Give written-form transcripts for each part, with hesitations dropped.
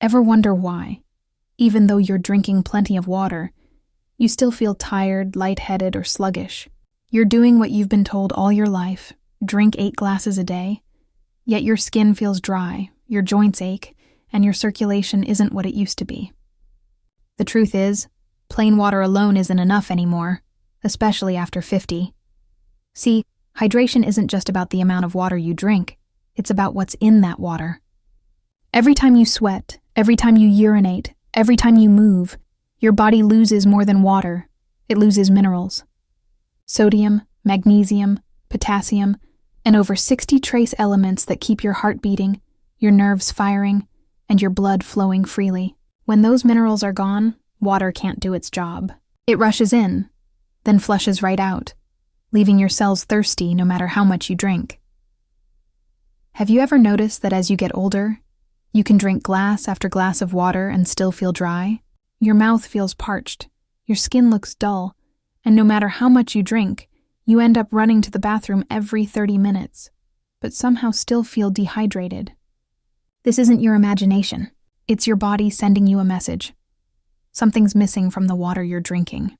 Ever wonder why, even though you're drinking plenty of water, you still feel tired, lightheaded, or sluggish? You're doing what you've been told all your life, drink 8 glasses a day, yet your skin feels dry, your joints ache, and your circulation isn't what it used to be. The truth is, plain water alone isn't enough anymore, especially after 50. See, hydration isn't just about the amount of water you drink, it's about what's in that water. Every time you sweat, every time you urinate, every time you move, your body loses more than water. It loses minerals. Sodium, magnesium, potassium, and over 60 trace elements that keep your heart beating, your nerves firing, and your blood flowing freely. When those minerals are gone, water can't do its job. It rushes in, then flushes right out, leaving your cells thirsty no matter how much you drink. Have you ever noticed that as you get older, you can drink glass after glass of water and still feel dry? Your mouth feels parched, your skin looks dull, and no matter how much you drink, you end up running to the bathroom every 30 minutes, but somehow still feel dehydrated. This isn't your imagination. It's your body sending you a message. Something's missing from the water you're drinking.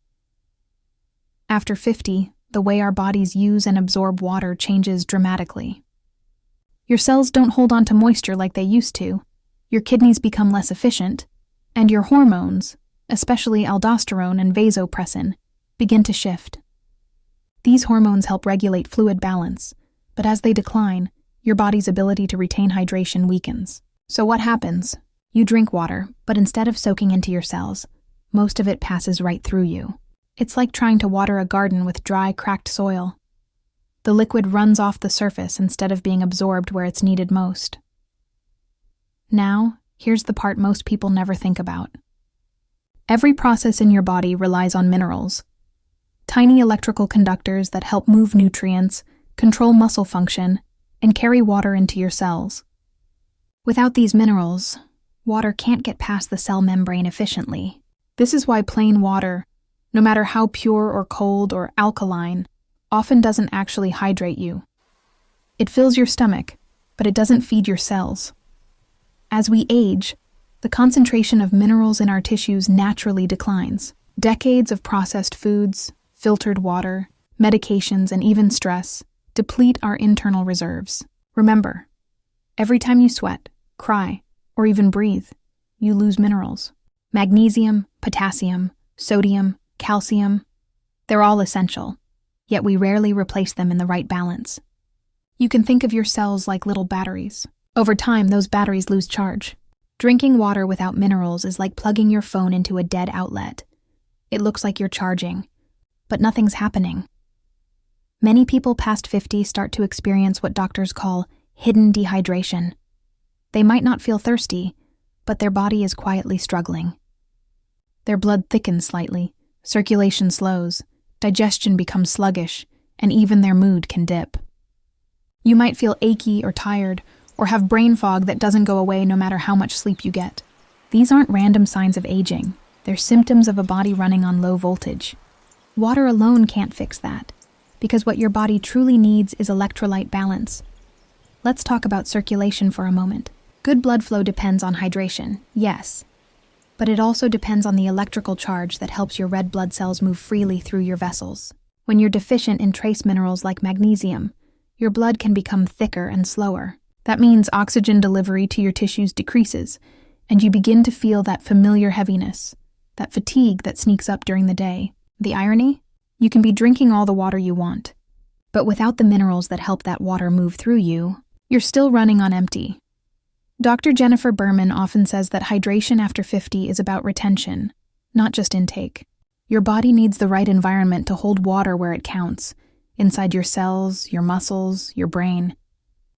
After 50, the way our bodies use and absorb water changes dramatically. Your cells don't hold on to moisture like they used to, your kidneys become less efficient, and your hormones, especially aldosterone and vasopressin, begin to shift. These hormones help regulate fluid balance, but as they decline, your body's ability to retain hydration weakens. So what happens? You drink water, but instead of soaking into your cells, most of it passes right through you. It's like trying to water a garden with dry, cracked soil. The liquid runs off the surface instead of being absorbed where it's needed most. Now, here's the part most people never think about. Every process in your body relies on minerals. Tiny electrical conductors that help move nutrients, control muscle function, and carry water into your cells. Without these minerals, water can't get past the cell membrane efficiently. This is why plain water, no matter how pure or cold or alkaline, often doesn't actually hydrate you. It fills your stomach, but it doesn't feed your cells. As we age, the concentration of minerals in our tissues naturally declines. Decades of processed foods, filtered water, medications, and even stress deplete our internal reserves. Remember, every time you sweat, cry, or even breathe, you lose minerals. Magnesium, potassium, sodium, calcium, they're all essential, yet we rarely replace them in the right balance. You can think of your cells like little batteries. Over time, those batteries lose charge. Drinking water without minerals is like plugging your phone into a dead outlet. It looks like you're charging, but nothing's happening. Many people past 50 start to experience what doctors call hidden dehydration. They might not feel thirsty, but their body is quietly struggling. Their blood thickens slightly, circulation slows, digestion becomes sluggish, and even their mood can dip. You might feel achy or tired, or have brain fog that doesn't go away no matter how much sleep you get. These aren't random signs of aging. They're symptoms of a body running on low voltage. Water alone can't fix that, because what your body truly needs is electrolyte balance. Let's talk about circulation for a moment. Good blood flow depends on hydration, yes, but it also depends on the electrical charge that helps your red blood cells move freely through your vessels. When you're deficient in trace minerals like magnesium, your blood can become thicker and slower. That means oxygen delivery to your tissues decreases, and you begin to feel that familiar heaviness, that fatigue that sneaks up during the day. The irony? You can be drinking all the water you want, but without the minerals that help that water move through you, you're still running on empty. Dr. Jennifer Berman often says that hydration after 50 is about retention, not just intake. Your body needs the right environment to hold water where it counts, inside your cells, your muscles, your brain.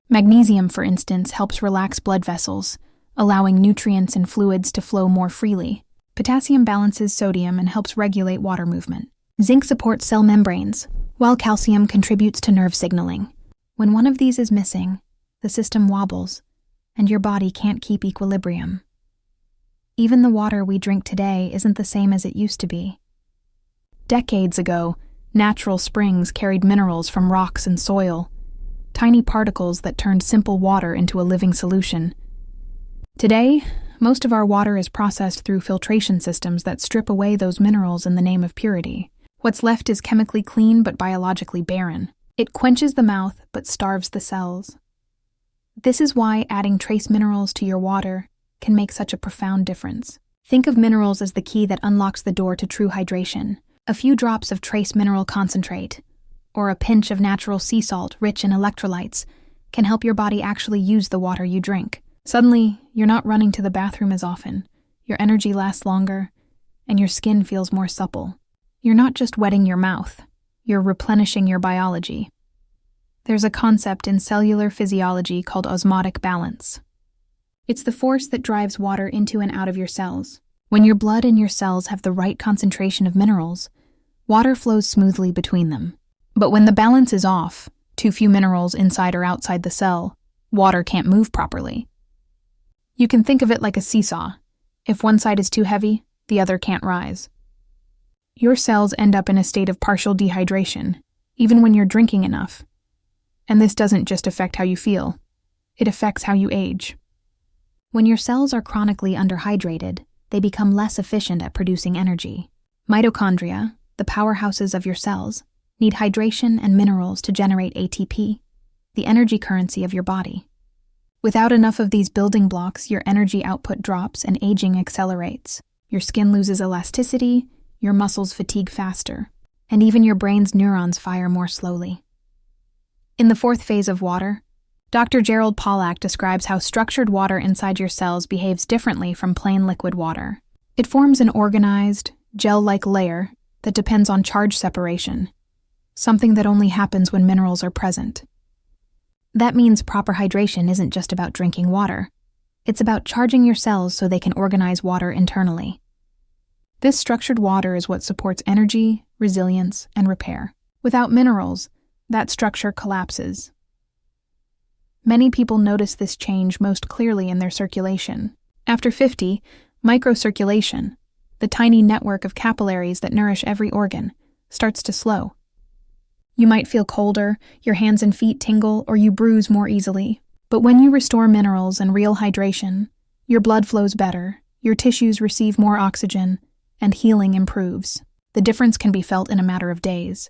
Magnesium, for instance, helps relax blood vessels, allowing nutrients and fluids to flow more freely. Potassium balances sodium and helps regulate water movement. Zinc supports cell membranes, while calcium contributes to nerve signaling. When one of these is missing, the system wobbles, and your body can't keep equilibrium. Even the water we drink today isn't the same as it used to be. Decades ago, natural springs carried minerals from rocks and soil, tiny particles that turned simple water into a living solution. Today, most of our water is processed through filtration systems that strip away those minerals in the name of purity. What's left is chemically clean but biologically barren. It quenches the mouth but starves the cells. This is why adding trace minerals to your water can make such a profound difference. Think of minerals as the key that unlocks the door to true hydration. A few drops of trace mineral concentrate, or a pinch of natural sea salt rich in electrolytes, can help your body actually use the water you drink. Suddenly, you're not running to the bathroom as often, your energy lasts longer, and your skin feels more supple. You're not just wetting your mouth, you're replenishing your biology. There's a concept in cellular physiology called osmotic balance. It's the force that drives water into and out of your cells. When your blood and your cells have the right concentration of minerals, water flows smoothly between them. But when the balance is off, too few minerals inside or outside the cell, water can't move properly. You can think of it like a seesaw. If one side is too heavy, the other can't rise. Your cells end up in a state of partial dehydration, even when you're drinking enough. And this doesn't just affect how you feel, it affects how you age. When your cells are chronically underhydrated, they become less efficient at producing energy. Mitochondria, the powerhouses of your cells, need hydration and minerals to generate ATP, the energy currency of your body. Without enough of these building blocks, your energy output drops and aging accelerates. Your skin loses elasticity, your muscles fatigue faster, and even your brain's neurons fire more slowly. In the fourth phase of water, Dr. Gerald Pollack describes how structured water inside your cells behaves differently from plain liquid water. It forms an organized, gel-like layer that depends on charge separation, something that only happens when minerals are present. That means proper hydration isn't just about drinking water. It's about charging your cells so they can organize water internally. This structured water is what supports energy, resilience, and repair. Without minerals, that structure collapses. Many people notice this change most clearly in their circulation. After 50, microcirculation, the tiny network of capillaries that nourish every organ, starts to slow. You might feel colder, your hands and feet tingle, or you bruise more easily. But when you restore minerals and real hydration, your blood flows better, your tissues receive more oxygen, and healing improves. The difference can be felt in a matter of days.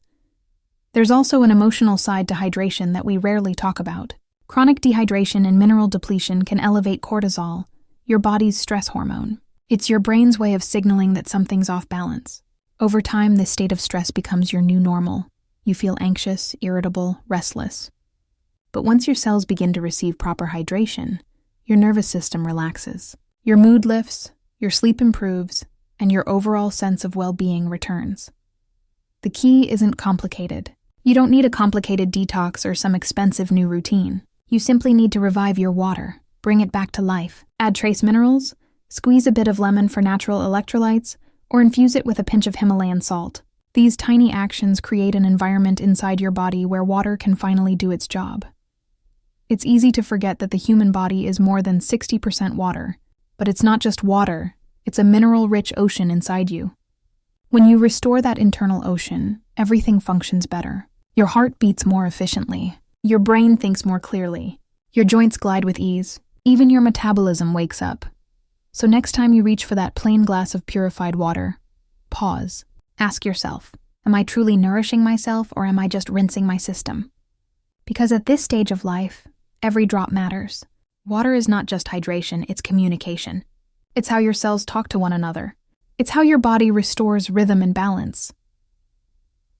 There's also an emotional side to hydration that we rarely talk about. Chronic dehydration and mineral depletion can elevate cortisol, your body's stress hormone. It's your brain's way of signaling that something's off balance. Over time, this state of stress becomes your new normal. You feel anxious, irritable, restless. But once your cells begin to receive proper hydration, your nervous system relaxes. Your mood lifts, your sleep improves, and your overall sense of well-being returns. The key isn't complicated. You don't need a complicated detox or some expensive new routine. You simply need to revive your water, bring it back to life, add trace minerals, squeeze a bit of lemon for natural electrolytes, or infuse it with a pinch of Himalayan salt. These tiny actions create an environment inside your body where water can finally do its job. It's easy to forget that the human body is more than 60% water, but it's not just water, it's a mineral-rich ocean inside you. When you restore that internal ocean, everything functions better. Your heart beats more efficiently. Your brain thinks more clearly. Your joints glide with ease. Even your metabolism wakes up. So next time you reach for that plain glass of purified water, pause. Ask yourself, am I truly nourishing myself or am I just rinsing my system? Because at this stage of life, every drop matters. Water is not just hydration, it's communication. It's how your cells talk to one another. It's how your body restores rhythm and balance.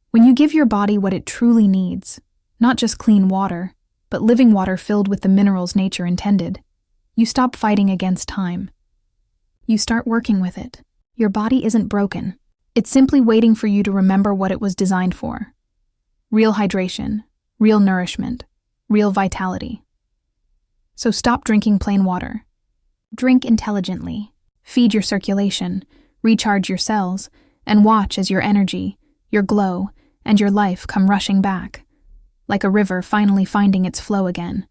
When you give your body what it truly needs, not just clean water, but living water filled with the minerals nature intended, you stop fighting against time. You start working with it. Your body isn't broken. It's simply waiting for you to remember what it was designed for. Real hydration, real nourishment, real vitality. So stop drinking plain water. Drink intelligently. Feed your circulation, recharge your cells, and watch as your energy, your glow, and your life come rushing back, like a river finally finding its flow again.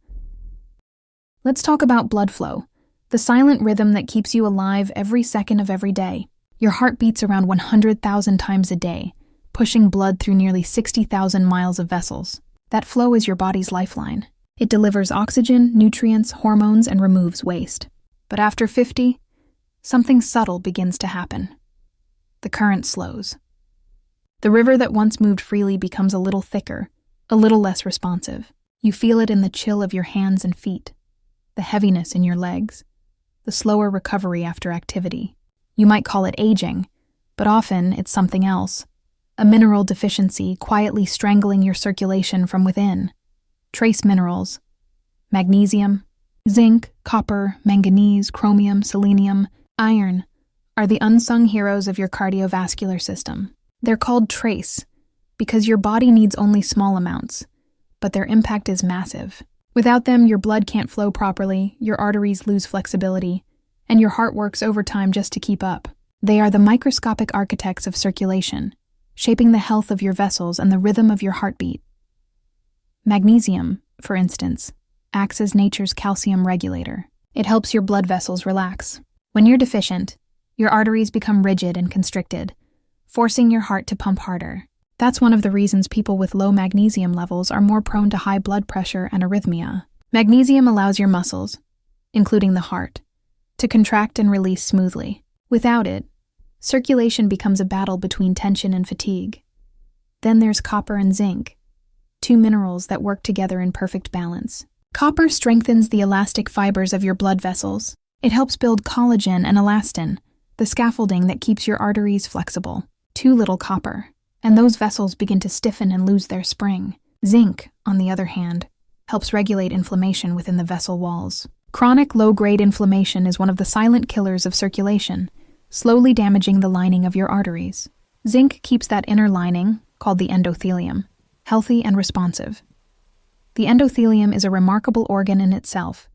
Let's talk about blood flow, the silent rhythm that keeps you alive every second of every day. Your heart beats around 100,000 times a day, pushing blood through nearly 60,000 miles of vessels. That flow is your body's lifeline. It delivers oxygen, nutrients, hormones, and removes waste. But after 50, something subtle begins to happen. The current slows. The river that once moved freely becomes a little thicker, a little less responsive. You feel it in the chill of your hands and feet, the heaviness in your legs, the slower recovery after activity. You might call it aging, but often it's something else. A mineral deficiency quietly strangling your circulation from within. Trace minerals: magnesium, zinc, copper, manganese, chromium, selenium, iron are the unsung heroes of your cardiovascular system. They're called trace because your body needs only small amounts, but their impact is massive. Without them, your blood can't flow properly, your arteries lose flexibility, and your heart works overtime just to keep up. They are the microscopic architects of circulation, shaping the health of your vessels and the rhythm of your heartbeat. Magnesium, for instance, acts as nature's calcium regulator. It helps your blood vessels relax. When you're deficient, your arteries become rigid and constricted, forcing your heart to pump harder. That's one of the reasons people with low magnesium levels are more prone to high blood pressure and arrhythmia. Magnesium allows your muscles, including the heart, to contract and release smoothly. Without it, circulation becomes a battle between tension and fatigue. Then there's copper and zinc, two minerals that work together in perfect balance. Copper strengthens the elastic fibers of your blood vessels. It helps build collagen and elastin, the scaffolding that keeps your arteries flexible. Too little copper, and those vessels begin to stiffen and lose their spring. Zinc, on the other hand, helps regulate inflammation within the vessel walls. Chronic low-grade inflammation is one of the silent killers of circulation, slowly damaging the lining of your arteries. Zinc keeps that inner lining, called the endothelium, healthy and responsive. The endothelium is a remarkable organ in itself.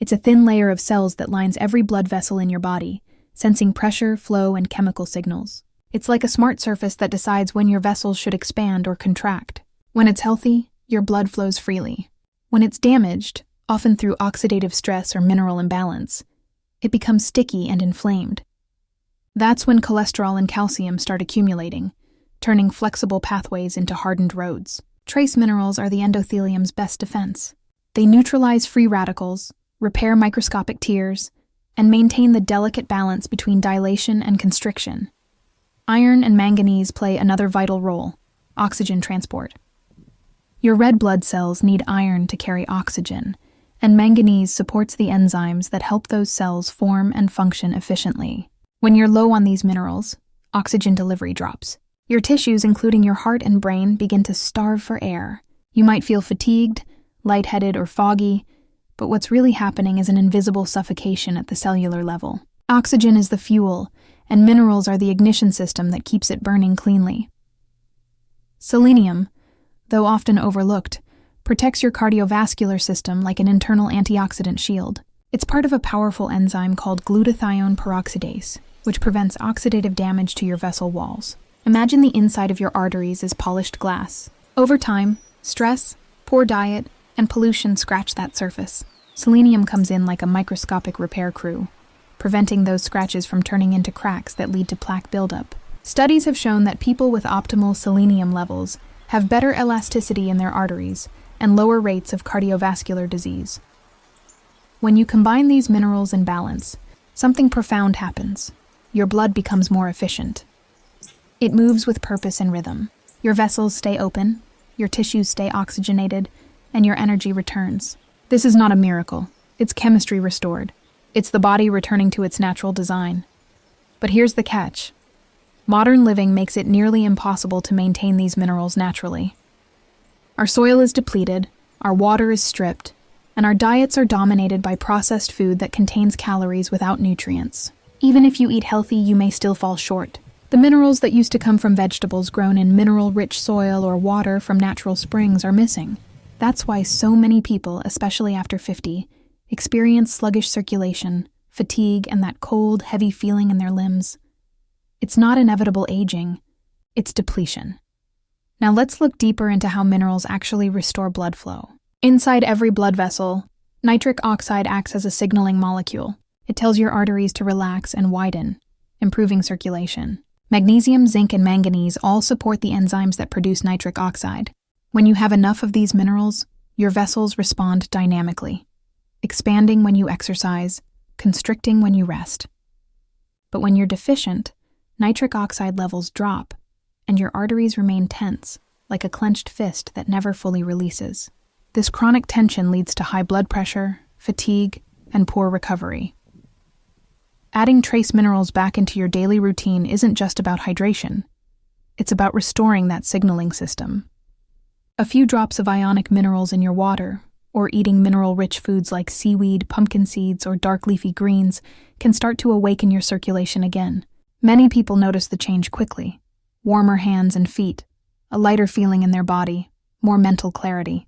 It's a thin layer of cells that lines every blood vessel in your body, sensing pressure, flow, and chemical signals. It's like a smart surface that decides when your vessels should expand or contract. When it's healthy, your blood flows freely. When it's damaged, often through oxidative stress or mineral imbalance, it becomes sticky and inflamed. That's when cholesterol and calcium start accumulating, turning flexible pathways into hardened roads. Trace minerals are the endothelium's best defense. They neutralize free radicals, repair microscopic tears, and maintain the delicate balance between dilation and constriction. Iron and manganese play another vital role: oxygen transport. Your red blood cells need iron to carry oxygen, and manganese supports the enzymes that help those cells form and function efficiently. When you're low on these minerals, oxygen delivery drops. Your tissues, including your heart and brain, begin to starve for air. You might feel fatigued, lightheaded, or foggy, but what's really happening is an invisible suffocation at the cellular level. Oxygen is the fuel, and minerals are the ignition system that keeps it burning cleanly. Selenium, though often overlooked, protects your cardiovascular system like an internal antioxidant shield. It's part of a powerful enzyme called glutathione peroxidase, which prevents oxidative damage to your vessel walls. Imagine the inside of your arteries as polished glass. Over time, stress, poor diet, and pollution scratch that surface. Selenium comes in like a microscopic repair crew, preventing those scratches from turning into cracks that lead to plaque buildup. Studies have shown that people with optimal selenium levels have better elasticity in their arteries and lower rates of cardiovascular disease. When you combine these minerals in balance, something profound happens. Your blood becomes more efficient. It moves with purpose and rhythm. Your vessels stay open, your tissues stay oxygenated, and your energy returns. This is not a miracle. It's chemistry restored. It's the body returning to its natural design. But here's the catch. Modern living makes it nearly impossible to maintain these minerals naturally. Our soil is depleted, our water is stripped, and our diets are dominated by processed food that contains calories without nutrients. Even if you eat healthy, you may still fall short. The minerals that used to come from vegetables grown in mineral-rich soil or water from natural springs are missing. That's why so many people, especially after 50, experience sluggish circulation, fatigue, and that cold, heavy feeling in their limbs. It's not inevitable aging, it's depletion. Now let's look deeper into how minerals actually restore blood flow. Inside every blood vessel, nitric oxide acts as a signaling molecule. It tells your arteries to relax and widen, improving circulation. Magnesium, zinc, and manganese all support the enzymes that produce nitric oxide. When you have enough of these minerals, your vessels respond dynamically, expanding when you exercise, constricting when you rest. But when you're deficient, nitric oxide levels drop, and your arteries remain tense, like a clenched fist that never fully releases. This chronic tension leads to high blood pressure, fatigue, and poor recovery. Adding trace minerals back into your daily routine isn't just about hydration. It's about restoring that signaling system. A few drops of ionic minerals in your water, or eating mineral-rich foods like seaweed, pumpkin seeds, or dark leafy greens can start to awaken your circulation again. Many people notice the change quickly. Warmer hands and feet, a lighter feeling in their body, more mental clarity.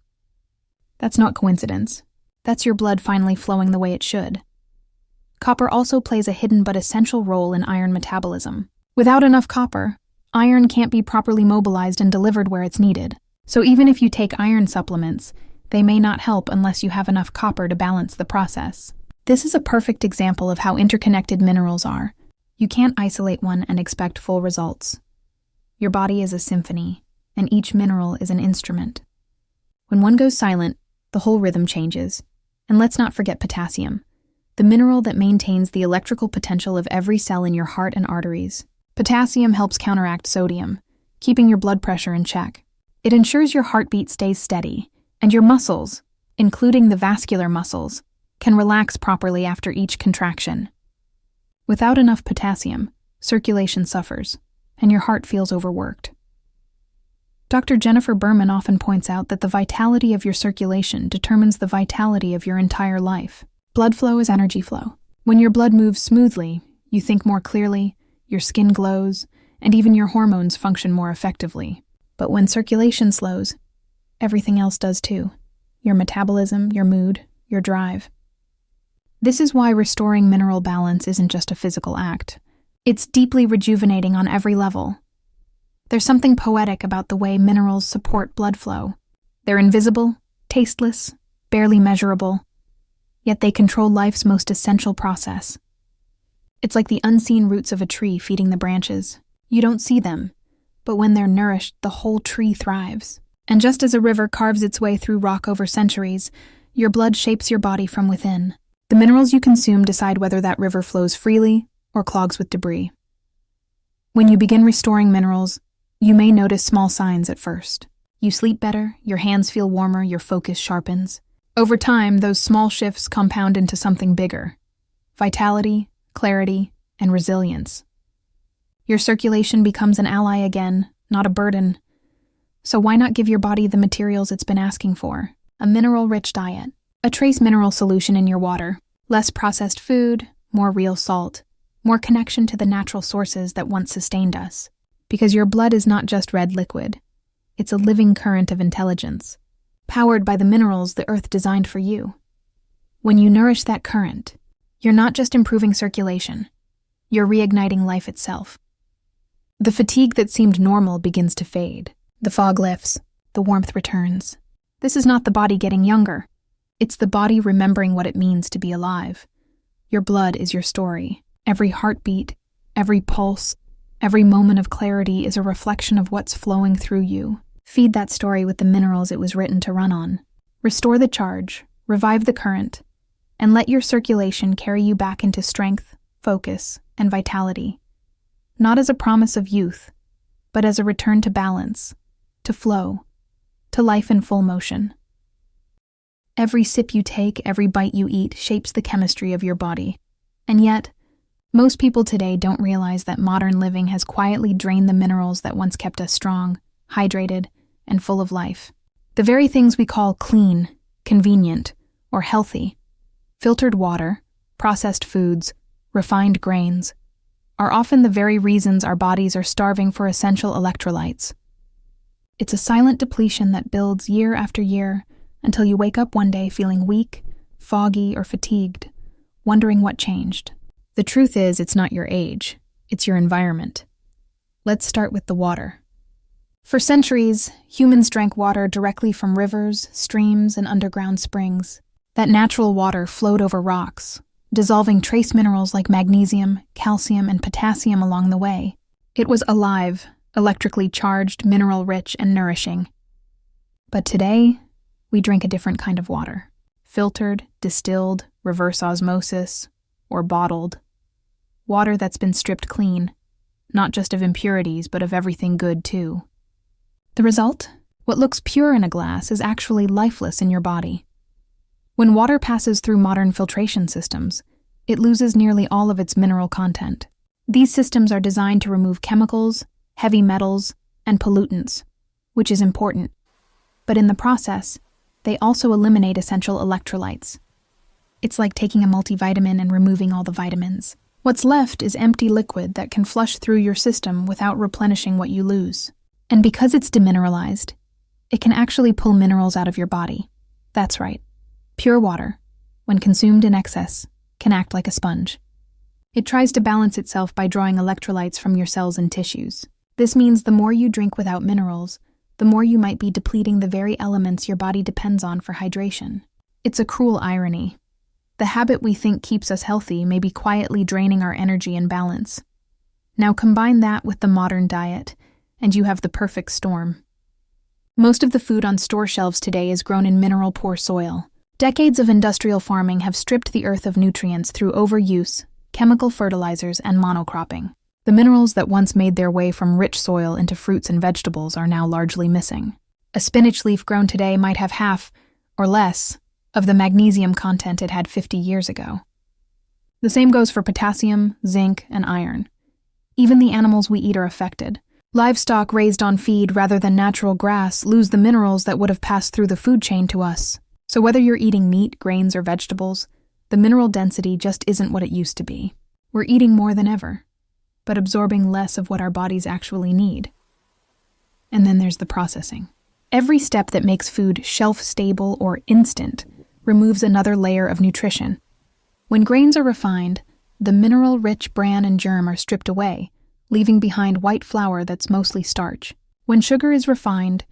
That's not coincidence. That's your blood finally flowing the way it should. Copper also plays a hidden but essential role in iron metabolism. Without enough copper, iron can't be properly mobilized and delivered where it's needed. So even if you take iron supplements, they may not help unless you have enough copper to balance the process. This is a perfect example of how interconnected minerals are. You can't isolate one and expect full results. Your body is a symphony, and each mineral is an instrument. When one goes silent, the whole rhythm changes. And let's not forget potassium, the mineral that maintains the electrical potential of every cell in your heart and arteries. Potassium helps counteract sodium, keeping your blood pressure in check. It ensures your heartbeat stays steady, and your muscles, including the vascular muscles, can relax properly after each contraction. Without enough potassium, circulation suffers, and your heart feels overworked. Dr. Jennifer Berman often points out that the vitality of your circulation determines the vitality of your entire life. Blood flow is energy flow. When your blood moves smoothly, you think more clearly, your skin glows, and even your hormones function more effectively. But when circulation slows, everything else does too. Your metabolism, your mood, your drive. This is why restoring mineral balance isn't just a physical act. It's deeply rejuvenating on every level. There's something poetic about the way minerals support blood flow. They're invisible, tasteless, barely measurable, yet they control life's most essential process. It's like the unseen roots of a tree feeding the branches. You don't see them, but when they're nourished, the whole tree thrives. And just as a river carves its way through rock over centuries, your blood shapes your body from within. The minerals you consume decide whether that river flows freely or clogs with debris. When you begin restoring minerals, you may notice small signs at first. You sleep better, your hands feel warmer, your focus sharpens. Over time, those small shifts compound into something bigger: vitality, clarity, and resilience. Your circulation becomes an ally again, not a burden. So why not give your body the materials it's been asking for? A mineral-rich diet, a trace mineral solution in your water, less processed food, more real salt, more connection to the natural sources that once sustained us. Because your blood is not just red liquid. It's a living current of intelligence, powered by the minerals the earth designed for you. When you nourish that current, you're not just improving circulation, you're reigniting life itself. The fatigue that seemed normal begins to fade. The fog lifts, the warmth returns. This is not the body getting younger. It's the body remembering what it means to be alive. Your blood is your story. Every heartbeat, every pulse, every moment of clarity is a reflection of what's flowing through you. Feed that story with the minerals it was written to run on. Restore the charge, revive the current, and let your circulation carry you back into strength, focus, and vitality. Not as a promise of youth, but as a return to balance, to flow, to life in full motion. Every sip you take, every bite you eat shapes the chemistry of your body. And yet, most people today don't realize that modern living has quietly drained the minerals that once kept us strong, hydrated, and full of life. The very things we call clean, convenient, or healthy, filtered water, processed foods, refined grains, are often the very reasons our bodies are starving for essential electrolytes. It's a silent depletion that builds year after year until you wake up one day feeling weak, foggy, or fatigued, wondering what changed. The truth is, it's not your age, it's your environment. Let's start with the water. For centuries, humans drank water directly from rivers, streams, and underground springs. That natural water flowed over rocks, dissolving trace minerals like magnesium, calcium, and potassium along the way. It was alive, electrically charged, mineral-rich, and nourishing. But today, we drink a different kind of water. Filtered, distilled, reverse osmosis, or bottled. water that's been stripped clean, not just of impurities, but of everything good too. The result? What looks pure in a glass is actually lifeless in your body. When water passes through modern filtration systems, it loses nearly all of its mineral content. These systems are designed to remove chemicals, heavy metals, and pollutants, which is important. But in the process, they also eliminate essential electrolytes. It's like taking a multivitamin and removing all the vitamins. What's left is empty liquid that can flush through your system without replenishing what you lose. And because it's demineralized, it can actually pull minerals out of your body. That's right. Pure water, when consumed in excess, can act like a sponge. It tries to balance itself by drawing electrolytes from your cells and tissues. This means the more you drink without minerals, the more you might be depleting the very elements your body depends on for hydration. It's a cruel irony. The habit we think keeps us healthy may be quietly draining our energy and balance. Now combine that with the modern diet, and you have the perfect storm. Most of the food on store shelves today is grown in mineral-poor soil. Decades of industrial farming have stripped the earth of nutrients through overuse, chemical fertilizers, and monocropping. The minerals that once made their way from rich soil into fruits and vegetables are now largely missing. A spinach leaf grown today might have half, or less, of the magnesium content it had 50 years ago. The same goes for potassium, zinc, and iron. Even the animals we eat are affected. Livestock raised on feed rather than natural grass lose the minerals that would have passed through the food chain to us. So whether you're eating meat, grains, or vegetables, the mineral density just isn't what it used to be. We're eating more than ever, but absorbing less of what our bodies actually need. And then there's the processing. Every step that makes food shelf-stable or instant removes another layer of nutrition. When grains are refined, the mineral-rich bran and germ are stripped away, leaving behind white flour that's mostly starch. When sugar is refined,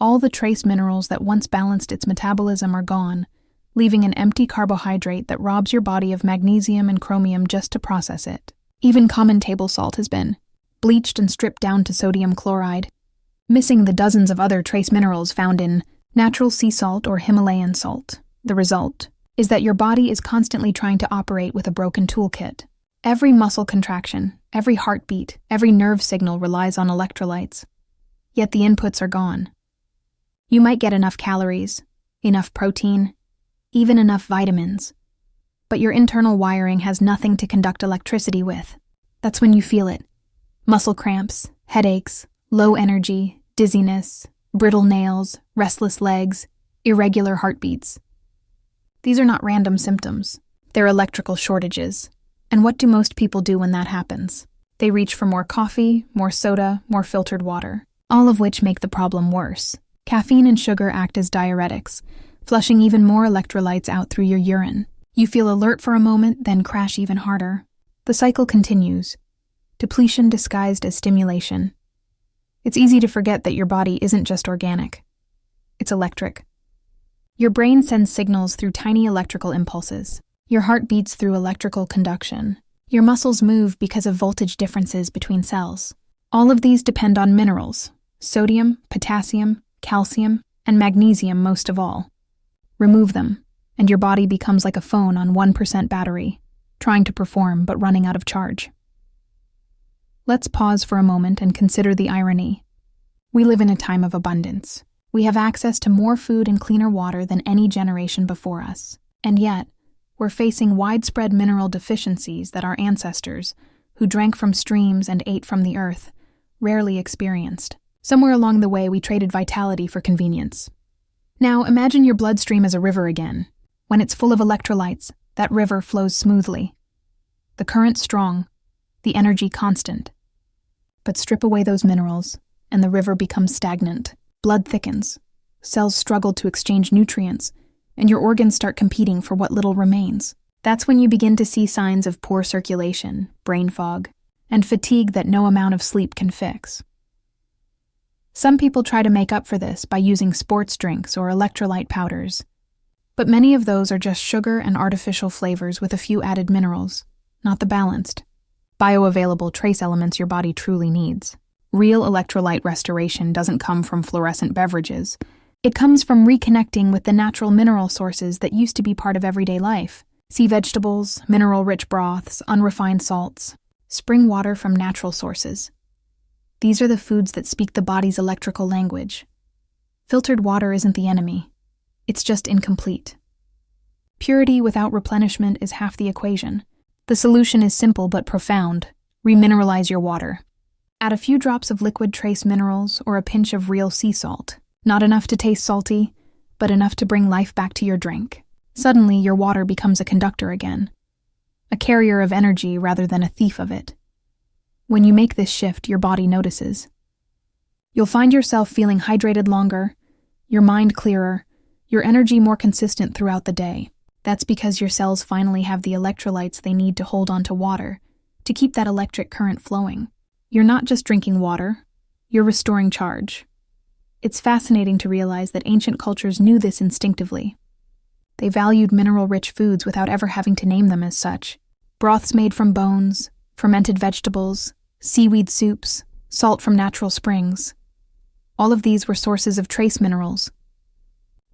all the trace minerals that once balanced its metabolism are gone, leaving an empty carbohydrate that robs your body of magnesium and chromium just to process it. Even common table salt has been bleached and stripped down to sodium chloride, missing the dozens of other trace minerals found in natural sea salt or Himalayan salt. The result is that your body is constantly trying to operate with a broken toolkit. Every muscle contraction, every heartbeat, every nerve signal relies on electrolytes, yet the inputs are gone. You might get enough calories, enough protein, even enough vitamins, but your internal wiring has nothing to conduct electricity with. That's when you feel it. Muscle cramps, headaches, low energy, dizziness, brittle nails, restless legs, irregular heartbeats. These are not random symptoms. They're electrical shortages. And what do most people do when that happens? They reach for more coffee, more soda, more filtered water, all of which make the problem worse. Caffeine and sugar act as diuretics, flushing even more electrolytes out through your urine. You feel alert for a moment, then crash even harder. The cycle continues, depletion disguised as stimulation. It's easy to forget that your body isn't just organic. It's electric. Your brain sends signals through tiny electrical impulses. Your heart beats through electrical conduction. Your muscles move because of voltage differences between cells. All of these depend on minerals: sodium, potassium, calcium, and magnesium most of all. Remove them, and your body becomes like a phone on 1% battery, trying to perform but running out of charge. Let's pause for a moment and consider the irony. We live in a time of abundance. We have access to more food and cleaner water than any generation before us. And yet, we're facing widespread mineral deficiencies that our ancestors, who drank from streams and ate from the earth, rarely experienced. Somewhere along the way, we traded vitality for convenience. Now, imagine your bloodstream as a river again. When it's full of electrolytes, that river flows smoothly. The current strong, the energy constant. But strip away those minerals, and the river becomes stagnant. Blood thickens, cells struggle to exchange nutrients, and your organs start competing for what little remains. That's when you begin to see signs of poor circulation, brain fog, and fatigue that no amount of sleep can fix. Some people try to make up for this by using sports drinks or electrolyte powders, but many of those are just sugar and artificial flavors with a few added minerals, not the balanced, bioavailable trace elements your body truly needs. Real electrolyte restoration doesn't come from fluorescent beverages. It comes from reconnecting with the natural mineral sources that used to be part of everyday life. Sea vegetables, mineral-rich broths, unrefined salts, spring water from natural sources. These are the foods that speak the body's electrical language. Filtered water isn't the enemy. It's just incomplete. Purity without replenishment is half the equation. The solution is simple but profound. Remineralize your water. Add a few drops of liquid trace minerals or a pinch of real sea salt. Not enough to taste salty, but enough to bring life back to your drink. Suddenly, your water becomes a conductor again. A carrier of energy rather than a thief of it. When you make this shift, your body notices. You'll find yourself feeling hydrated longer, your mind clearer, your energy more consistent throughout the day. That's because your cells finally have the electrolytes they need to hold onto water, to keep that electric current flowing. You're not just drinking water, you're restoring charge. It's fascinating to realize that ancient cultures knew this instinctively. They valued mineral-rich foods without ever having to name them as such. Broths made from bones, fermented vegetables, seaweed soups, salt from natural springs. All of these were sources of trace minerals.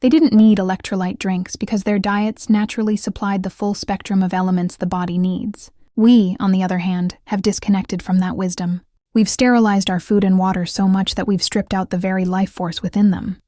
They didn't need electrolyte drinks because their diets naturally supplied the full spectrum of elements the body needs. We, on the other hand, have disconnected from that wisdom. We've sterilized our food and water so much that we've stripped out the very life force within them.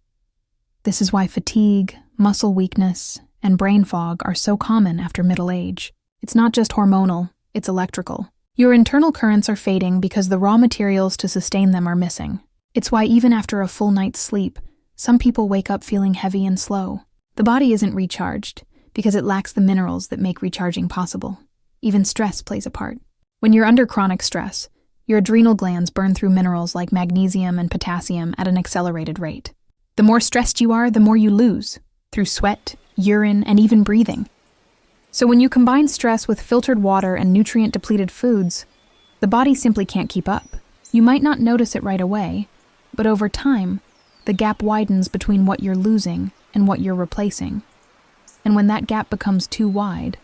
This is why fatigue, muscle weakness, and brain fog are so common after middle age. It's not just hormonal, it's electrical. Your internal currents are fading because the raw materials to sustain them are missing. It's why even after a full night's sleep, some people wake up feeling heavy and slow. The body isn't recharged because it lacks the minerals that make recharging possible. Even stress plays a part. When you're under chronic stress, your adrenal glands burn through minerals like magnesium and potassium at an accelerated rate. The more stressed you are, the more you lose, through sweat, urine, and even breathing. So when you combine stress with filtered water and nutrient-depleted foods, the body simply can't keep up. You might not notice it right away, but over time, the gap widens between what you're losing and what you're replacing. And when that gap becomes too wide,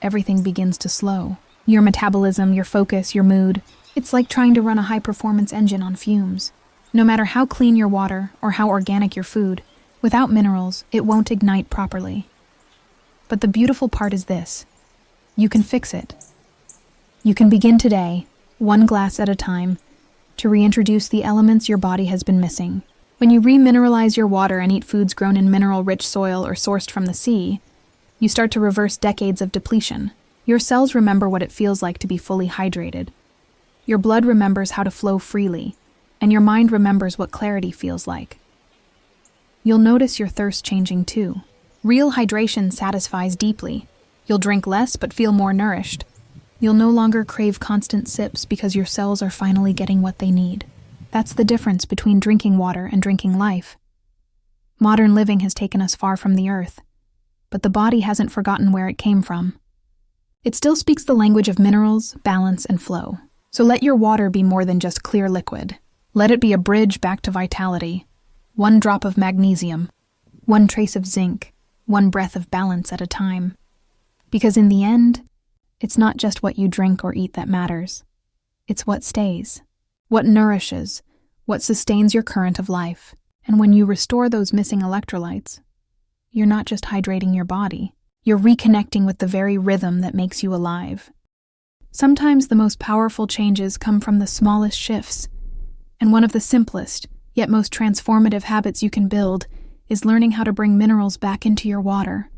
everything begins to slow. Your metabolism, your focus, your mood. It's like trying to run a high-performance engine on fumes. No matter how clean your water or how organic your food, without minerals, it won't ignite properly. But the beautiful part is this. You can fix it. You can begin today, one glass at a time, to reintroduce the elements your body has been missing. When you remineralize your water and eat foods grown in mineral-rich soil or sourced from the sea, you start to reverse decades of depletion. Your cells remember what it feels like to be fully hydrated. Your blood remembers how to flow freely, and your mind remembers what clarity feels like. You'll notice your thirst changing too. Real hydration satisfies deeply. You'll drink less but feel more nourished. You'll no longer crave constant sips because your cells are finally getting what they need. That's the difference between drinking water and drinking life. Modern living has taken us far from the earth, but the body hasn't forgotten where it came from. It still speaks the language of minerals, balance, and flow. So let your water be more than just clear liquid. Let it be a bridge back to vitality. One drop of magnesium, one trace of zinc, one breath of balance at a time. Because in the end, it's not just what you drink or eat that matters. It's what stays, what nourishes, what sustains your current of life. And when you restore those missing electrolytes, you're not just hydrating your body, you're reconnecting with the very rhythm that makes you alive. Sometimes the most powerful changes come from the smallest shifts, and one of the simplest, yet most transformative habits you can build is learning how to bring minerals back into your water.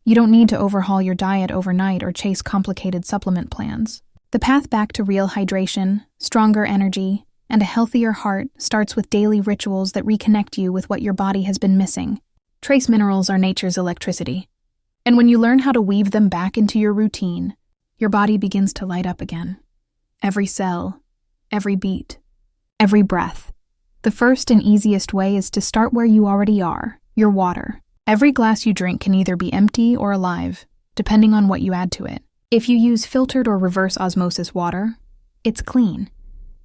You don't need to overhaul your diet overnight or chase complicated supplement plans. The path back to real hydration, stronger energy, and a healthier heart starts with daily rituals that reconnect you with what your body has been missing. Trace minerals are nature's electricity, and when you learn how to weave them back into your routine, your body begins to light up again. Every cell, every beat, every breath. The first and easiest way is to start where you already are, your water. Every glass you drink can either be empty or alive, depending on what you add to it. If you use filtered or reverse osmosis water, it's clean,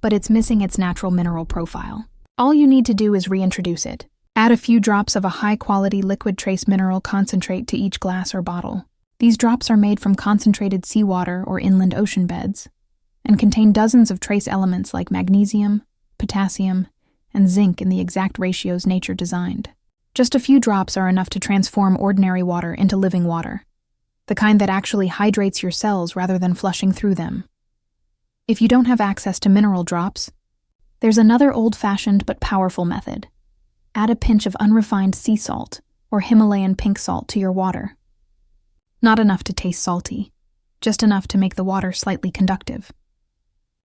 but it's missing its natural mineral profile. All you need to do is reintroduce it. Add a few drops of a high-quality liquid trace mineral concentrate to each glass or bottle. These drops are made from concentrated seawater or inland ocean beds and contain dozens of trace elements like magnesium, potassium, and zinc in the exact ratios nature designed. Just a few drops are enough to transform ordinary water into living water. the kind that actually hydrates your cells rather than flushing through them. If you don't have access to mineral drops, there's another old-fashioned but powerful method. Add a pinch of unrefined sea salt or Himalayan pink salt to your water. Not enough to taste salty, just enough to make the water slightly conductive.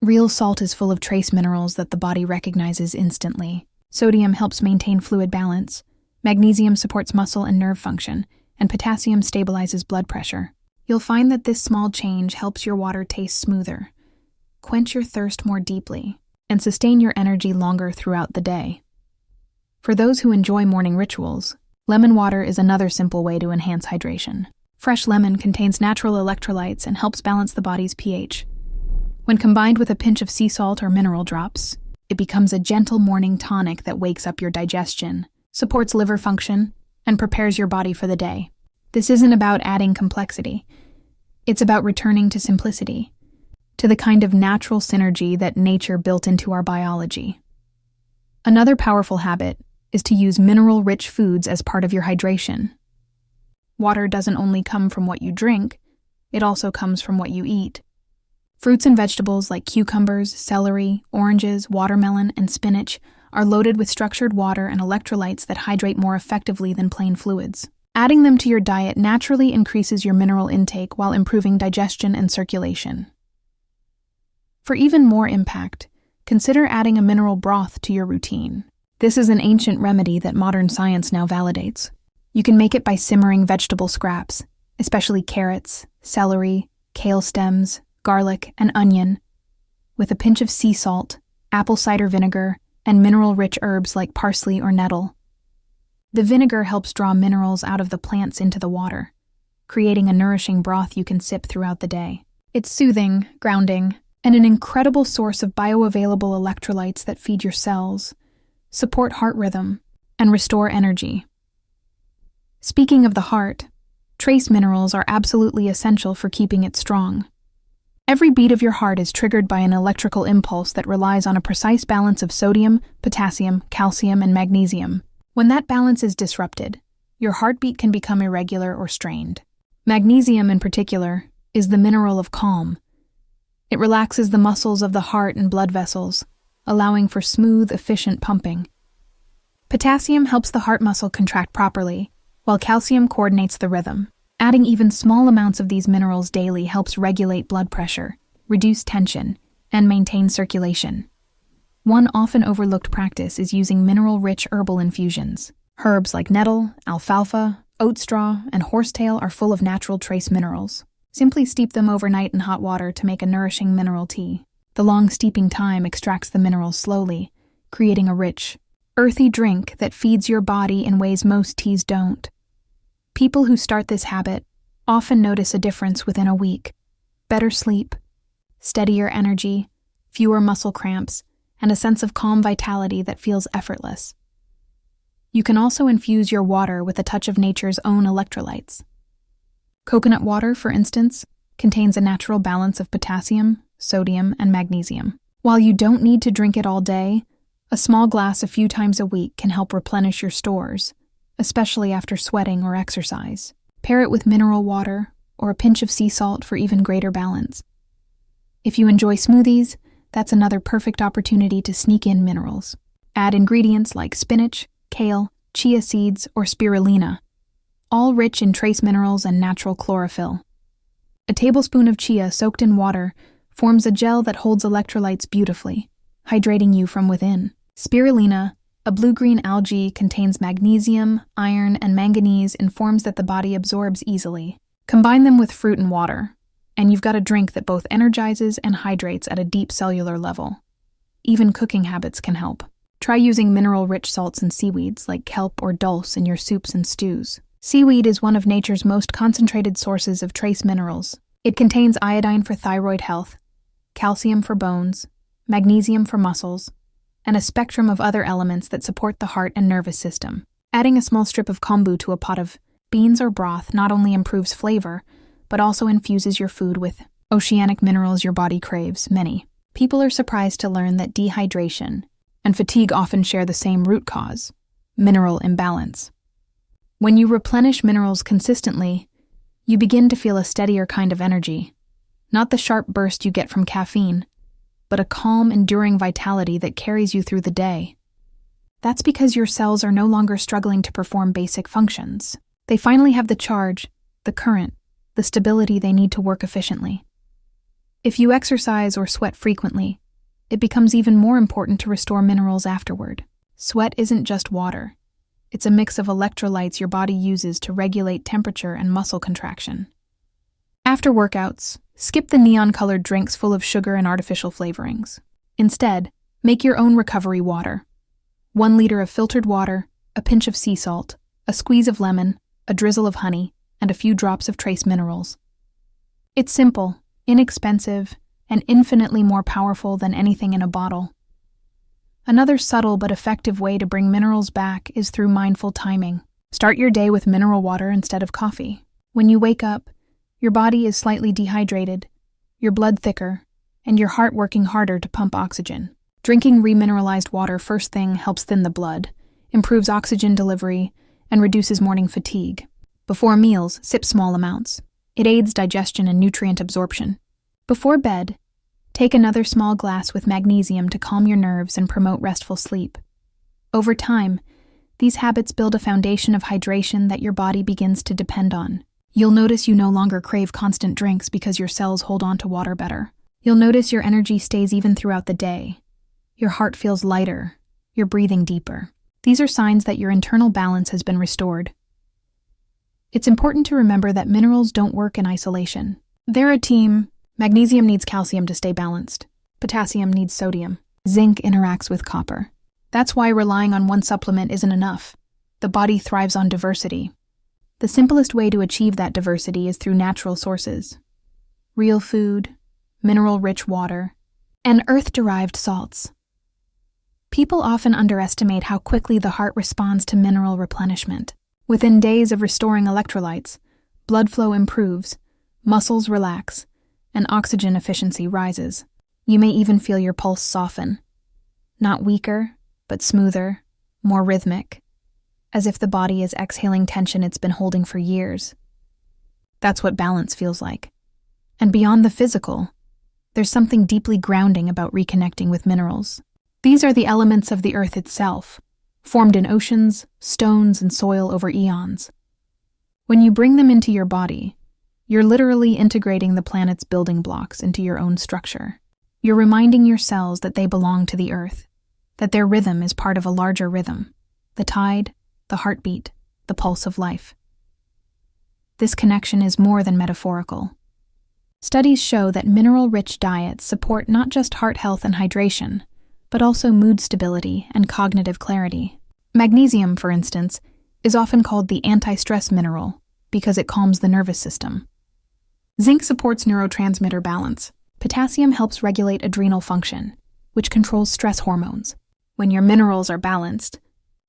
Real salt is full of trace minerals that the body recognizes instantly. Sodium helps maintain fluid balance, magnesium supports muscle and nerve function, and potassium stabilizes blood pressure. You'll find that this small change helps your water taste smoother, quench your thirst more deeply, and sustain your energy longer throughout the day. For those who enjoy morning rituals, lemon water is another simple way to enhance hydration. Fresh lemon contains natural electrolytes and helps balance the body's pH. When combined with a pinch of sea salt or mineral drops, it becomes a gentle morning tonic that wakes up your digestion, supports liver function, and prepares your body for the day. This isn't about adding complexity. It's about returning to simplicity, to the kind of natural synergy that nature built into our biology. Another powerful habit is to use mineral-rich foods as part of your hydration. Water doesn't only come from what you drink, it also comes from what you eat. Fruits and vegetables like cucumbers, celery, oranges, watermelon, and spinach are loaded with structured water and electrolytes that hydrate more effectively than plain fluids. Adding them to your diet naturally increases your mineral intake while improving digestion and circulation. For even more impact, consider adding a mineral broth to your routine. This is an ancient remedy that modern science now validates. You can make it by simmering vegetable scraps, especially carrots, celery, kale stems, garlic, and onion, with a pinch of sea salt, apple cider vinegar, and mineral-rich herbs like parsley or nettle. The vinegar helps draw minerals out of the plants into the water, creating a nourishing broth you can sip throughout the day. It's soothing, grounding, and an incredible source of bioavailable electrolytes that feed your cells, support heart rhythm, and restore energy. Speaking of the heart, trace minerals are absolutely essential for keeping it strong. Every beat of your heart is triggered by an electrical impulse that relies on a precise balance of sodium, potassium, calcium, and magnesium. When that balance is disrupted, your heartbeat can become irregular or strained. Magnesium, in particular, is the mineral of calm. It relaxes the muscles of the heart and blood vessels, allowing for smooth, efficient pumping. Potassium helps the heart muscle contract properly, while calcium coordinates the rhythm. Adding even small amounts of these minerals daily helps regulate blood pressure, reduce tension, and maintain circulation. One often overlooked practice is using mineral-rich herbal infusions. Herbs like nettle, alfalfa, oat straw, and horsetail are full of natural trace minerals. Simply steep them overnight in hot water to make a nourishing mineral tea. The long steeping time extracts the minerals slowly, creating a rich, earthy drink that feeds your body in ways most teas don't. People who start this habit often notice a difference within a week. Better sleep, steadier energy, fewer muscle cramps, and a sense of calm vitality that feels effortless. You can also infuse your water with a touch of nature's own electrolytes. Coconut water, for instance, contains a natural balance of potassium, sodium, and magnesium. While you don't need to drink it all day, a small glass a few times a week can help replenish your stores, especially after sweating or exercise. Pair it with mineral water or a pinch of sea salt for even greater balance. If you enjoy smoothies, that's another perfect opportunity to sneak in minerals. Add ingredients like spinach, kale, chia seeds, or spirulina, all rich in trace minerals and natural chlorophyll. A tablespoon of chia soaked in water forms a gel that holds electrolytes beautifully, hydrating you from within. Spirulina, a blue-green algae, contains magnesium, iron, and manganese in forms that the body absorbs easily. Combine them with fruit and water, and you've got a drink that both energizes and hydrates at a deep cellular level. Even cooking habits can help. Try using mineral-rich salts and seaweeds like kelp or dulse in your soups and stews. Seaweed is one of nature's most concentrated sources of trace minerals. It contains iodine for thyroid health, calcium for bones, magnesium for muscles, and a spectrum of other elements that support the heart and nervous system. Adding a small strip of kombu to a pot of beans or broth not only improves flavor, but also infuses your food with oceanic minerals your body craves. Many people are surprised to learn that dehydration and fatigue often share the same root cause: mineral imbalance. When you replenish minerals consistently, You begin to feel a steadier kind of energy, not the sharp burst you get from caffeine, but a calm, enduring vitality that carries you through the day. That's because your cells are no longer struggling to perform basic functions. They finally have the charge, the current, the stability they need to work efficiently. If you exercise or sweat frequently, it becomes even more important to restore minerals afterward. Sweat isn't just water. It's a mix of electrolytes your body uses to regulate temperature and muscle contraction. After workouts, skip the neon-colored drinks full of sugar and artificial flavorings. Instead, make your own recovery water. 1 liter of filtered water, a pinch of sea salt, a squeeze of lemon, a drizzle of honey, and a few drops of trace minerals. It's simple, inexpensive, and infinitely more powerful than anything in a bottle. Another subtle but effective way to bring minerals back is through mindful timing. Start your day with mineral water instead of coffee. When you wake up, your body is slightly dehydrated, your blood thicker, and your heart working harder to pump oxygen. Drinking remineralized water first thing helps thin the blood, improves oxygen delivery, and reduces morning fatigue. Before meals, sip small amounts. It aids digestion and nutrient absorption. Before bed, take another small glass with magnesium to calm your nerves and promote restful sleep. Over time, these habits build a foundation of hydration that your body begins to depend on. You'll notice you no longer crave constant drinks because your cells hold on to water better. You'll notice your energy stays even throughout the day. Your heart feels lighter. You're breathing deeper. These are signs that your internal balance has been restored. It's important to remember that minerals don't work in isolation. They're a team. Magnesium needs calcium to stay balanced. Potassium needs sodium. Zinc interacts with copper. That's why relying on one supplement isn't enough. The body thrives on diversity. The simplest way to achieve that diversity is through natural sources. Real food, mineral-rich water, and earth-derived salts. People often underestimate how quickly the heart responds to mineral replenishment. Within days of restoring electrolytes, blood flow improves, muscles relax, and oxygen efficiency rises. You may even feel your pulse soften. Not weaker, but smoother, more rhythmic, as if the body is exhaling tension it's been holding for years. That's what balance feels like. And beyond the physical, there's something deeply grounding about reconnecting with minerals. These are the elements of the earth itself, formed in oceans, stones, and soil over eons. When you bring them into your body, you're literally integrating the planet's building blocks into your own structure. You're reminding your cells that they belong to the earth, that their rhythm is part of a larger rhythm, the tide, the heartbeat, the pulse of life. This connection is more than metaphorical. Studies show that mineral-rich diets support not just heart health and hydration, but also mood stability and cognitive clarity. Magnesium, for instance, is often called the anti-stress mineral because it calms the nervous system. Zinc supports neurotransmitter balance. Potassium helps regulate adrenal function, which controls stress hormones. When your minerals are balanced,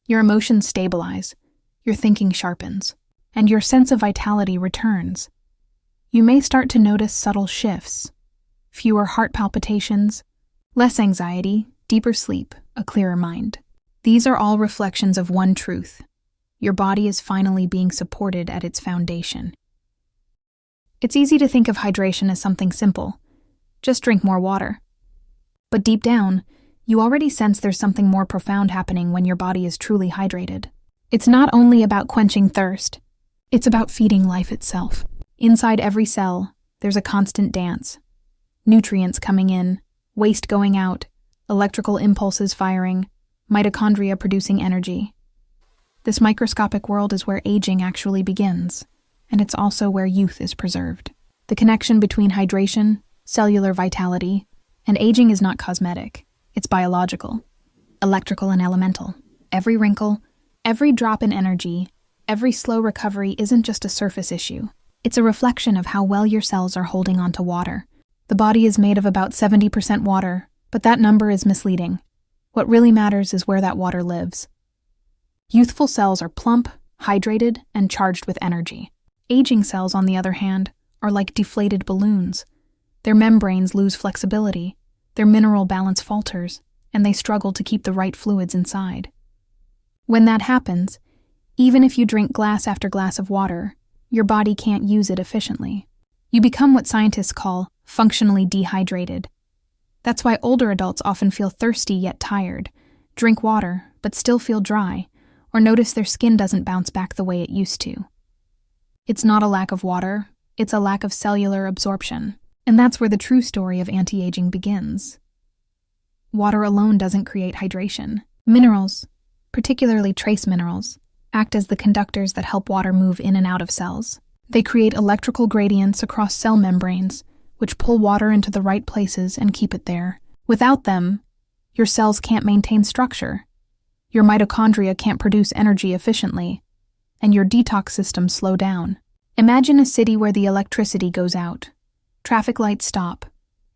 your emotions stabilize, your thinking sharpens, and your sense of vitality returns. You may start to notice subtle shifts: fewer heart palpitations, less anxiety, deeper sleep, a clearer mind. These are all reflections of one truth: your body is finally being supported at its foundation. It's easy to think of hydration as something simple. Just drink more water. But deep down, you already sense there's something more profound happening when your body is truly hydrated. It's not only about quenching thirst, it's about feeding life itself. Inside every cell, there's a constant dance. Nutrients coming in, waste going out, electrical impulses firing, mitochondria producing energy. This microscopic world is where aging actually begins, and it's also where youth is preserved. The connection between hydration, cellular vitality, and aging is not cosmetic. It's biological, electrical, and elemental. Every wrinkle, every drop in energy, every slow recovery isn't just a surface issue. It's a reflection of how well your cells are holding onto water. The body is made of about 70% water, but that number is misleading. What really matters is where that water lives. Youthful cells are plump, hydrated, and charged with energy. Aging cells, on the other hand, are like deflated balloons. Their membranes lose flexibility, their mineral balance falters, and they struggle to keep the right fluids inside. When that happens, even if you drink glass after glass of water, your body can't use it efficiently. You become what scientists call functionally dehydrated. That's why older adults often feel thirsty yet tired, drink water but still feel dry, or notice their skin doesn't bounce back the way it used to. It's not a lack of water, it's a lack of cellular absorption. And that's where the true story of anti-aging begins. Water alone doesn't create hydration. Minerals, particularly trace minerals, act as the conductors that help water move in and out of cells. They create electrical gradients across cell membranes, which pull water into the right places and keep it there. Without them, your cells can't maintain structure. Your mitochondria can't produce energy efficiently, and your detox systems slow down. Imagine a city where the electricity goes out. Traffic lights stop,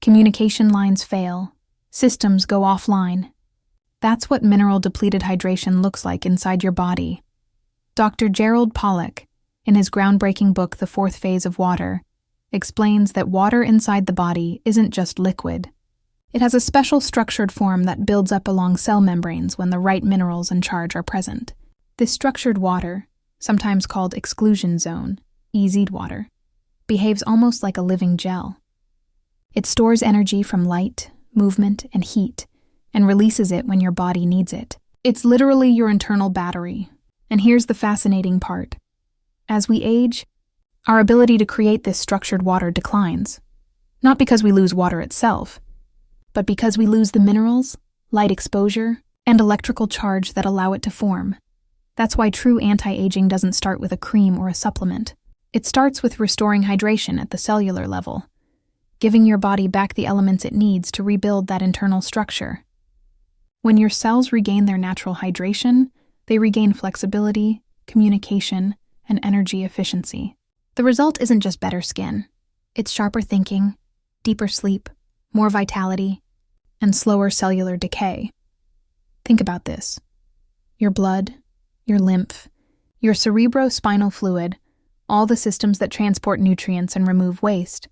communication lines fail, systems go offline. That's what mineral-depleted hydration looks like inside your body. Dr. Gerald Pollack, in his groundbreaking book The Fourth Phase of Water, explains that water inside the body isn't just liquid. It has a special structured form that builds up along cell membranes when the right minerals and charge are present. This structured water, sometimes called exclusion zone, EZ water, behaves almost like a living gel. It stores energy from light, movement, and heat, and releases it when your body needs it. It's literally your internal battery. And here's the fascinating part. As we age, our ability to create this structured water declines. Not because we lose water itself, but because we lose the minerals, light exposure, and electrical charge that allow it to form. That's why true anti-aging doesn't start with a cream or a supplement. It starts with restoring hydration at the cellular level, giving your body back the elements it needs to rebuild that internal structure. When your cells regain their natural hydration, they regain flexibility, communication, and energy efficiency. The result isn't just better skin. It's sharper thinking, deeper sleep, more vitality, and slower cellular decay. Think about this. Your blood, your lymph, your cerebrospinal fluid, all the systems that transport nutrients and remove waste,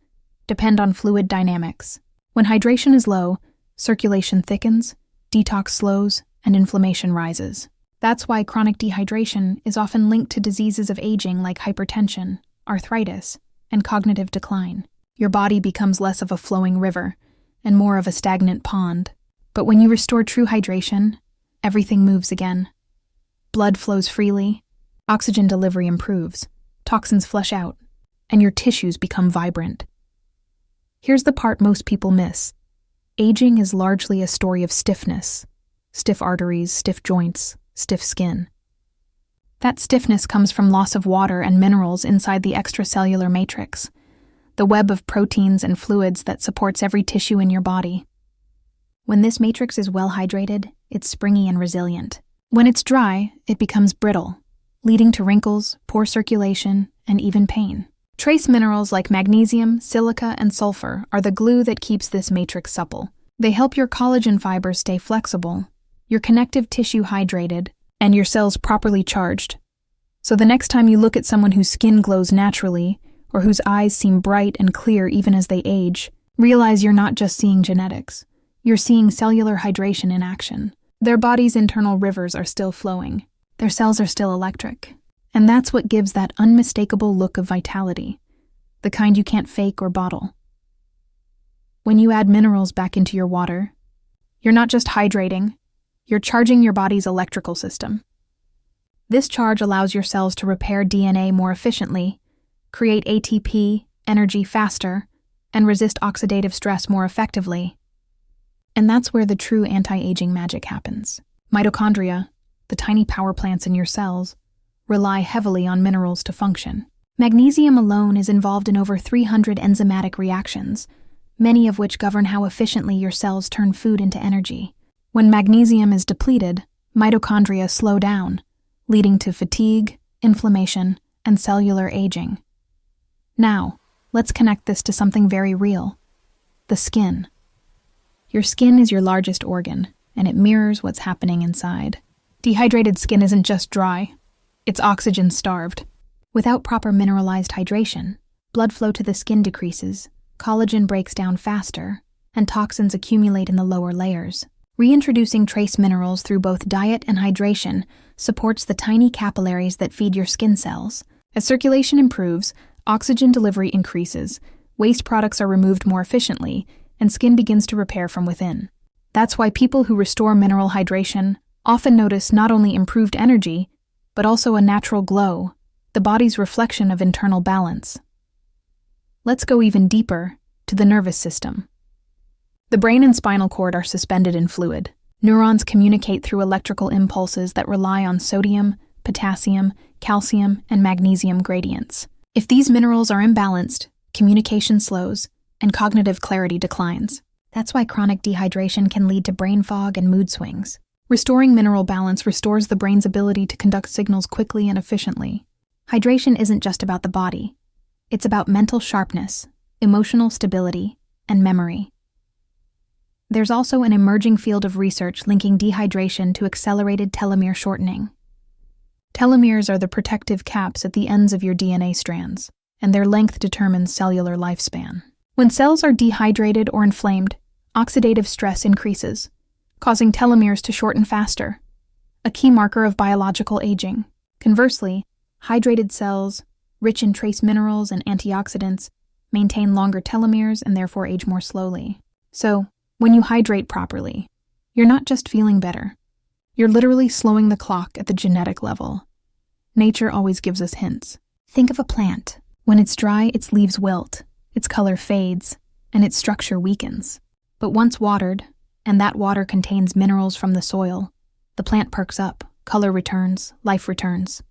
depend on fluid dynamics. When hydration is low, circulation thickens, detox slows, and inflammation rises. That's why chronic dehydration is often linked to diseases of aging like hypertension, arthritis, and cognitive decline. Your body becomes less of a flowing river and more of a stagnant pond. But when you restore true hydration, everything moves again. Blood flows freely, oxygen delivery improves, toxins flush out, and your tissues become vibrant. Here's the part most people miss. Aging is largely a story of stiffness. Stiff arteries, stiff joints, stiff skin. That stiffness comes from loss of water and minerals inside the extracellular matrix, the web of proteins and fluids that supports every tissue in your body. When this matrix is well hydrated, it's springy and resilient. When it's dry, it becomes brittle, leading to wrinkles, poor circulation, and even pain. Trace minerals like magnesium, silica, and sulfur are the glue that keeps this matrix supple. They help your collagen fibers stay flexible, your connective tissue hydrated, and your cells properly charged. So the next time you look at someone whose skin glows naturally, or whose eyes seem bright and clear even as they age, realize you're not just seeing genetics. You're seeing cellular hydration in action. Their body's internal rivers are still flowing. Their cells are still electric. And that's what gives that unmistakable look of vitality, the kind you can't fake or bottle. When you add minerals back into your water, you're not just hydrating, you're charging your body's electrical system. This charge allows your cells to repair DNA more efficiently, create ATP, energy faster, and resist oxidative stress more effectively. And that's where the true anti-aging magic happens. Mitochondria, the tiny power plants in your cells, rely heavily on minerals to function. Magnesium alone is involved in over 300 enzymatic reactions, many of which govern how efficiently your cells turn food into energy. When magnesium is depleted, mitochondria slow down, leading to fatigue, inflammation, and cellular aging. Now, let's connect this to something very real: the skin. Your skin is your largest organ, and it mirrors what's happening inside. Dehydrated skin isn't just dry, it's oxygen-starved. Without proper mineralized hydration, blood flow to the skin decreases, collagen breaks down faster, and toxins accumulate in the lower layers. Reintroducing trace minerals through both diet and hydration supports the tiny capillaries that feed your skin cells, As circulation improves, oxygen delivery increases, waste products are removed more efficiently, and skin begins to repair from within. That's why people who restore mineral hydration often notice not only improved energy, but also a natural glow, the body's reflection of internal balance. Let's go even deeper, to the nervous system. The brain and spinal cord are suspended in fluid. Neurons communicate through electrical impulses that rely on sodium, potassium, calcium, and magnesium gradients. If these minerals are imbalanced, communication slows, and cognitive clarity declines. That's why chronic dehydration can lead to brain fog and mood swings. Restoring mineral balance restores the brain's ability to conduct signals quickly and efficiently. Hydration isn't just about the body. It's about mental sharpness, emotional stability, and memory. There's also an emerging field of research linking dehydration to accelerated telomere shortening. Telomeres are the protective caps at the ends of your DNA strands, and their length determines cellular lifespan. When cells are dehydrated or inflamed, oxidative stress increases, causing telomeres to shorten faster, a key marker of biological aging. Conversely, hydrated cells, rich in trace minerals and antioxidants, maintain longer telomeres and therefore age more slowly. So, when you hydrate properly, you're not just feeling better. You're literally slowing the clock at the genetic level. Nature always gives us hints. Think of a plant. When it's dry, its leaves wilt, its color fades, and its structure weakens. But once watered, and that water contains minerals from the soil, the plant perks up, color returns, life returns.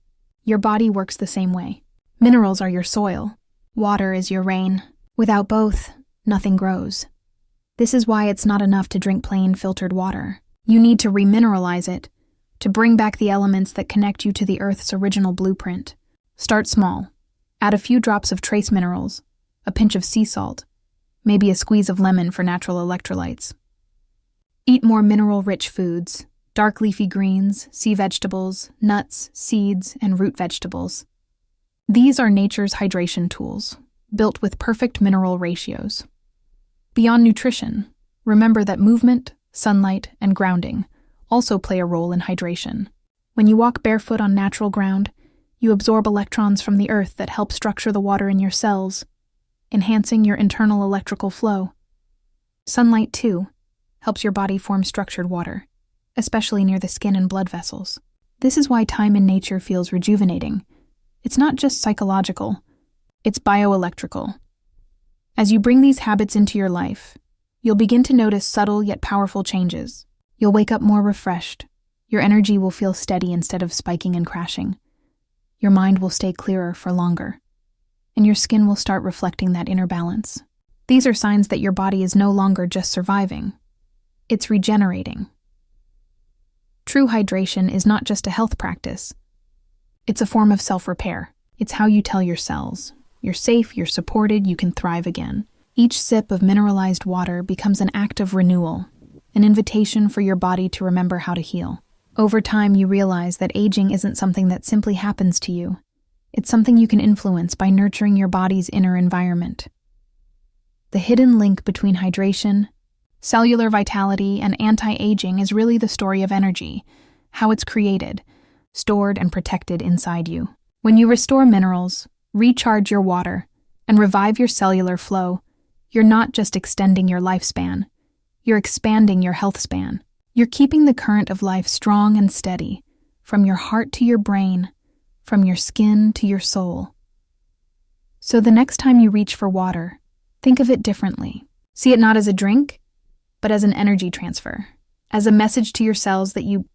Your body works the same way. Minerals are your soil. Water is your rain. Without both, nothing grows. This is why it's not enough to drink plain filtered water. You need to remineralize it, to bring back the elements that connect you to the Earth's original blueprint. Start small. Add a few drops of trace minerals, a pinch of sea salt, maybe a squeeze of lemon for natural electrolytes. Eat more mineral-rich foods, dark leafy greens, sea vegetables, nuts, seeds, and root vegetables. These are nature's hydration tools, built with perfect mineral ratios. Beyond nutrition, remember that movement, sunlight, and grounding also play a role in hydration. When you walk barefoot on natural ground, you absorb electrons from the earth that help structure the water in your cells, enhancing your internal electrical flow. Sunlight, too, helps your body form structured water, especially near the skin and blood vessels. This is why time in nature feels rejuvenating. It's not just psychological, it's bioelectrical. As you bring these habits into your life, you'll begin to notice subtle yet powerful changes. You'll wake up more refreshed. Your energy will feel steady instead of spiking and crashing. Your mind will stay clearer for longer. And your skin will start reflecting that inner balance. These are signs that your body is no longer just surviving. It's regenerating. True hydration is not just a health practice. It's a form of self-repair. It's how you tell your cells, you're safe, you're supported, you can thrive again. Each sip of mineralized water becomes an act of renewal, an invitation for your body to remember how to heal. Over time, you realize that aging isn't something that simply happens to you. It's something you can influence by nurturing your body's inner environment. The hidden link between hydration, cellular vitality, and anti-aging is really the story of energy, how it's created, stored, and protected inside you. When you restore minerals, recharge your water, and revive your cellular flow, you're not just extending your lifespan, you're expanding your health span. You're keeping the current of life strong and steady, from your heart to your brain, from your skin to your soul. So the next time you reach for water, think of it differently. See it not as a drink, but as an energy transfer, as a message to your cells that you